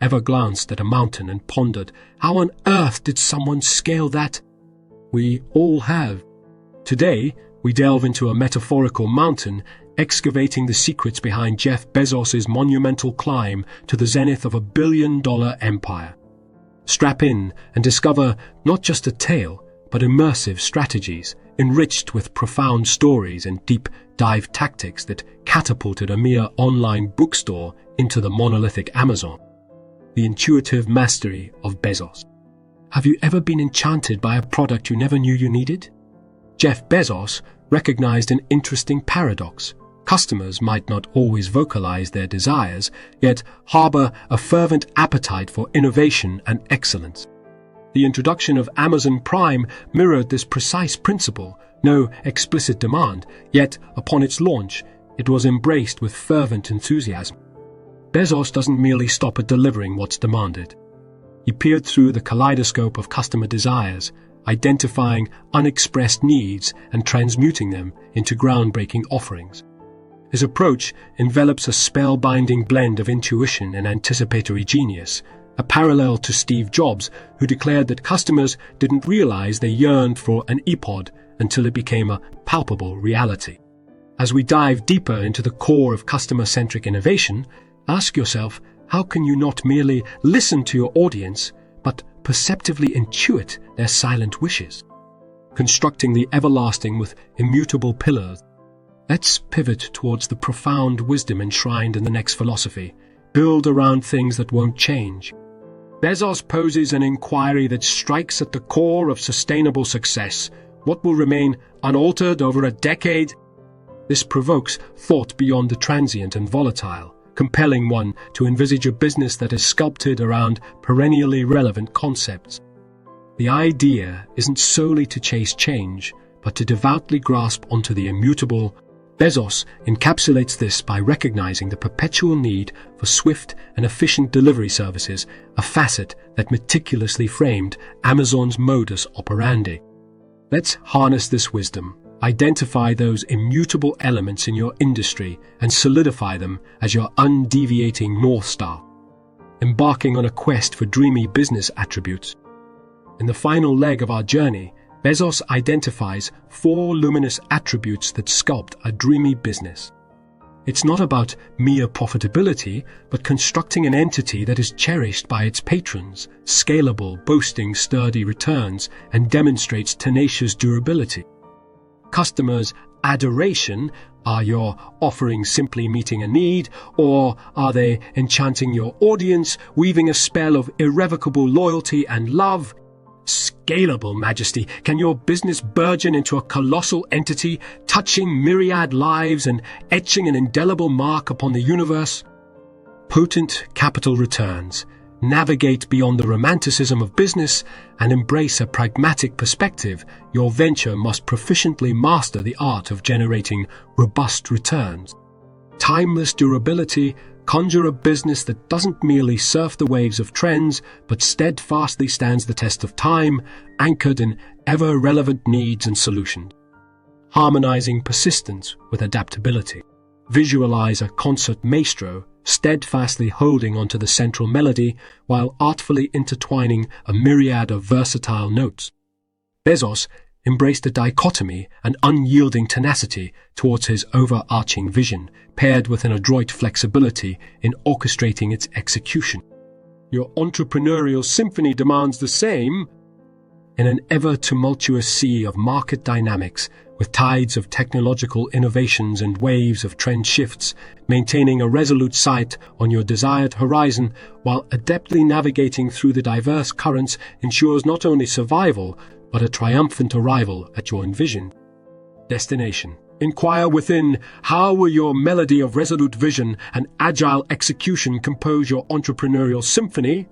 Ever glanced at a mountain and pondered, how on earth did someone scale that? We all have. Today, we delve into a metaphorical mountain, excavating the secrets behind Jeff Bezos' monumental climb to the zenith of $1 billion empire. Strap in and discover not just a tale, but immersive strategies, enriched with profound stories and deep dive tactics that catapulted a mere online bookstore into the monolithic Amazon. The intuitive mastery of Bezos. Have you ever been enchanted by a product you never knew you needed? Jeff Bezos recognized an interesting paradox. Customers might not always vocalize their desires, yet harbor a fervent appetite for innovation and excellence. The introduction of Amazon Prime mirrored this precise principle, no explicit demand, yet upon its launch, it was embraced with fervent enthusiasm. Bezos doesn't merely stop at delivering what's demanded. He peered through the kaleidoscope of customer desires, identifying unexpressed needs and transmuting them into groundbreaking offerings. His approach envelops a spellbinding blend of intuition and anticipatory genius, a parallel to Steve Jobs, who declared that customers didn't realize they yearned for an iPod until it became a palpable reality. As we dive deeper into the core of customer-centric innovation, ask yourself, how can you not merely listen to your audience, but perceptively intuit their silent wishes? Constructing the everlasting with immutable pillars. Let's pivot towards the profound wisdom enshrined in the next philosophy. Build around things that won't change. Bezos poses an inquiry that strikes at the core of sustainable success. What will remain unaltered over a decade? This provokes thought beyond the transient and volatile, compelling one to envisage a business that is sculpted around perennially relevant concepts. The idea isn't solely to chase change, but to devoutly grasp onto the immutable. Bezos encapsulates this by recognizing the perpetual need for swift and efficient delivery services, a facet that meticulously framed Amazon's modus operandi. Let's harness this wisdom, identify those immutable elements in your industry, and solidify them as your undeviating North Star. Embarking on a quest for dreamy business attributes. In the final leg of our journey, Bezos identifies 4 luminous attributes that sculpt a dreamy business. It's not about mere profitability, but constructing an entity that is cherished by its patrons, scalable, boasting sturdy returns, and demonstrates tenacious durability. Customers' adoration. Are your offerings simply meeting a need, or are they enchanting your audience, weaving a spell of irrevocable loyalty and love? Scalable majesty. Can your business burgeon into a colossal entity, touching myriad lives and etching an indelible mark upon the universe? Potent capital returns. Navigate beyond the romanticism of business and embrace a pragmatic perspective. Your venture must proficiently master the art of generating robust returns. Timeless durability. Conjure a business that doesn't merely surf the waves of trends, but steadfastly stands the test of time, anchored in ever-relevant needs and solutions. Harmonizing persistence with adaptability. Visualize a concert maestro, steadfastly holding onto the central melody while artfully intertwining a myriad of versatile notes. Bezos embraced a dichotomy and unyielding tenacity towards his overarching vision, paired with an adroit flexibility in orchestrating its execution. Your entrepreneurial symphony demands the same. In an ever-tumultuous sea of market dynamics, with tides of technological innovations and waves of trend shifts, maintaining a resolute sight on your desired horizon while adeptly navigating through the diverse currents ensures not only survival, but a triumphant arrival at your envisioned destination. Inquire within, how will your melody of resolute vision and agile execution compose your entrepreneurial symphony?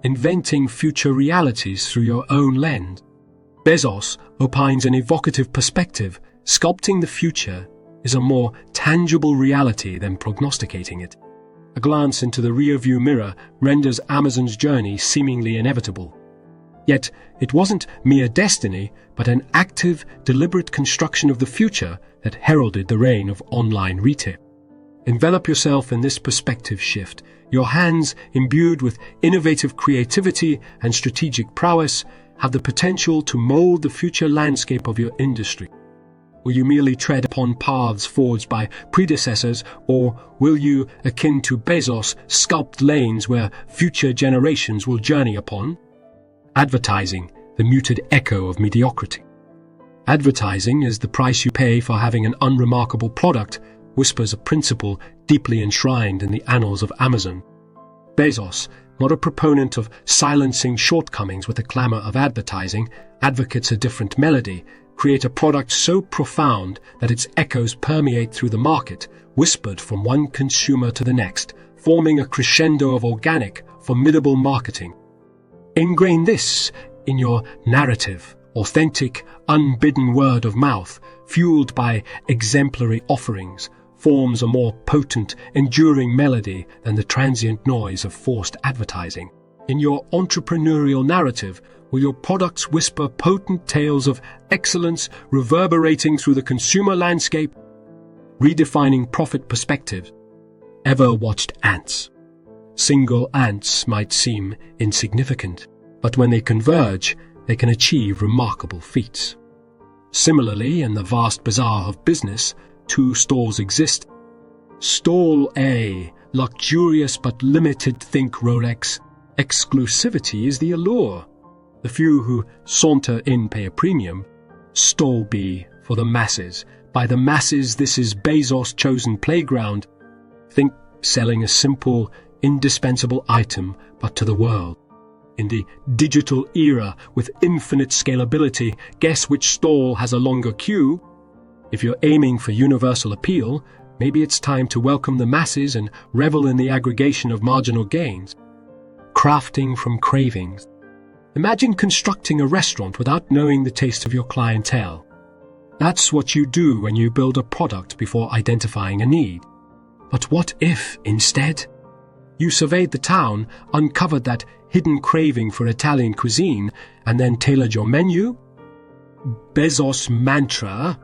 Inventing future realities through your own lens. Bezos opines an evocative perspective. Sculpting the future is a more tangible reality than prognosticating it. A glance into the rearview mirror renders Amazon's journey seemingly inevitable. Yet, it wasn't mere destiny, but an active, deliberate construction of the future that heralded the reign of online retail. Envelop yourself in this perspective shift, Your hands, imbued with innovative creativity and strategic prowess, have the potential to mold the future landscape of your industry. Will you merely tread upon paths forged by predecessors, or will you, akin to Bezos, sculpt lanes where future generations will journey upon? Advertising, the muted echo of mediocrity. Advertising is the price you pay for having an unremarkable product, whispers a principle deeply enshrined in the annals of Amazon. Bezos, not a proponent of silencing shortcomings with the clamor of advertising, advocates a different melody, create a product so profound that its echoes permeate through the market, whispered from one consumer to the next, forming a crescendo of organic, formidable marketing. Ingrain this in your narrative, authentic, unbidden word of mouth, fueled by exemplary offerings, forms a more potent, enduring melody than the transient noise of forced advertising. In your entrepreneurial narrative, will your products whisper potent tales of excellence reverberating through the consumer landscape? Redefining profit perspectives. Ever watched ants? Single ants might seem insignificant, but when they converge, they can achieve remarkable feats. Similarly, in the vast bazaar of business, two stalls exist. Stall A, luxurious but limited, think Rolex. Exclusivity is the allure. The few who saunter in pay a premium. Stall B, for the masses. By the masses, this is Bezos' chosen playground. Think selling a simple, indispensable item, but to the world. In the digital era with infinite scalability, guess which stall has a longer queue? If you're aiming for universal appeal, maybe it's time to welcome the masses and revel in the aggregation of marginal gains. Crafting from cravings. Imagine constructing a restaurant without knowing the taste of your clientele. That's what you do when you build a product before identifying a need. But what if, instead, you surveyed the town, uncovered that hidden craving for Italian cuisine, and then tailored your menu? Bezos' mantra: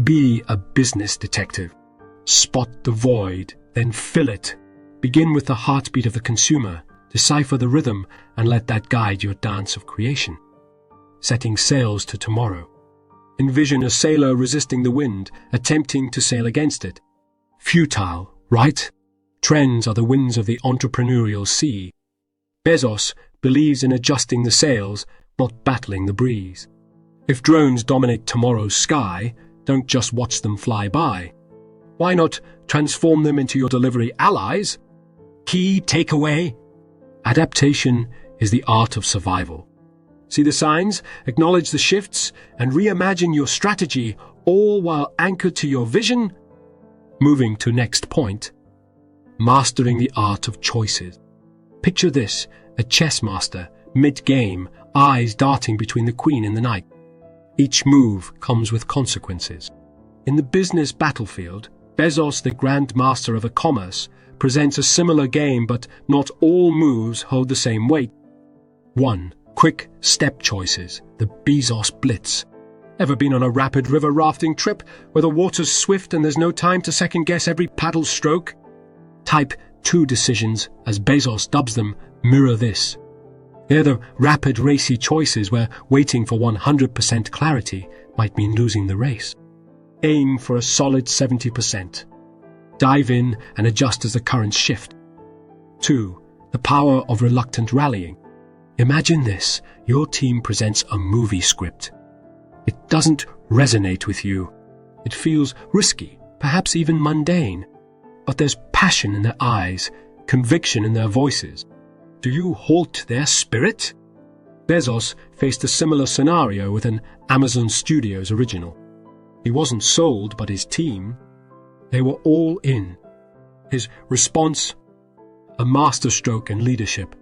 be a business detective. Spot the void, then fill it. Begin with the heartbeat of the consumer. Decipher the rhythm and let that guide your dance of creation. Setting sails to tomorrow. Envision a sailor resisting the wind, attempting to sail against it. Futile, right? Trends are the winds of the entrepreneurial sea. Bezos believes in adjusting the sails, not battling the breeze. If drones dominate tomorrow's sky, don't just watch them fly by. Why not transform them into your delivery allies? Key takeaway: adaptation is the art of survival. See the signs, acknowledge the shifts, and reimagine your strategy, all while anchored to your vision. Moving to next point: mastering the art of choices. Picture this, a chess master, mid-game, eyes darting between the queen and the knight. Each move comes with consequences. In the business battlefield, Bezos, the grand master of e-commerce, presents a similar game, but not all moves hold the same weight. 1. Quick step choices, the Bezos Blitz. Ever been on a rapid river rafting trip where the water's swift and there's no time to second-guess every paddle stroke? Type 2 decisions, as Bezos dubs them, mirror this. They're the rapid, racy choices where waiting for 100% clarity might mean losing the race. Aim for a solid 70%. Dive in and adjust as the currents shift. 2. The power of reluctant rallying. Imagine this: your team presents a movie script. It doesn't resonate with you. It feels risky, perhaps even mundane. But there's passion in their eyes, conviction in their voices. Do you halt their spirit? Bezos faced a similar scenario with an Amazon Studios original. He wasn't sold, but his team, they were all in. His response: a masterstroke in leadership.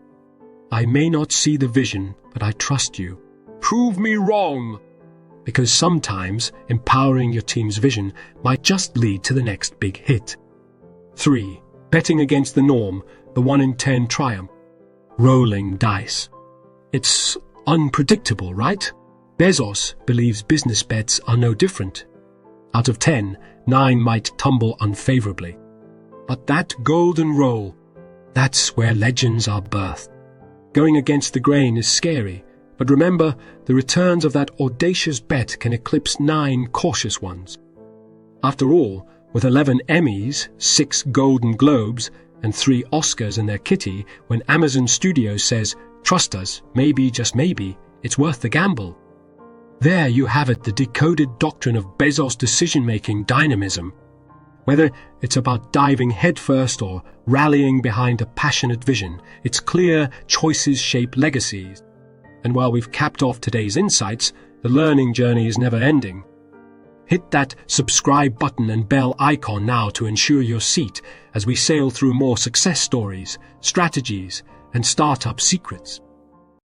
I may not see the vision, but I trust you. Prove me wrong. Because sometimes empowering your team's vision might just lead to the next big hit. 3. Betting against the norm, the 1 in 10 triumph. Rolling dice. It's unpredictable, right? Bezos believes business bets are no different. Out of 10, 9 might tumble unfavorably. But that golden roll, That's where legends are birthed. Going against the grain is scary, but remember, the returns of that audacious bet can eclipse 9 cautious ones. After all, with 11 Emmys, 6 Golden Globes, and 3 Oscars in their kitty, when Amazon Studios says, "Trust us, maybe, just maybe, it's worth the gamble." There you have it, the decoded doctrine of Bezos' decision-making dynamism. Whether it's about diving headfirst or rallying behind a passionate vision, its clear choices shape legacies. And while we've capped off today's insights, the learning journey is never ending. Hit that subscribe button and bell icon now to ensure your seat as we sail through more success stories, strategies, and startup secrets.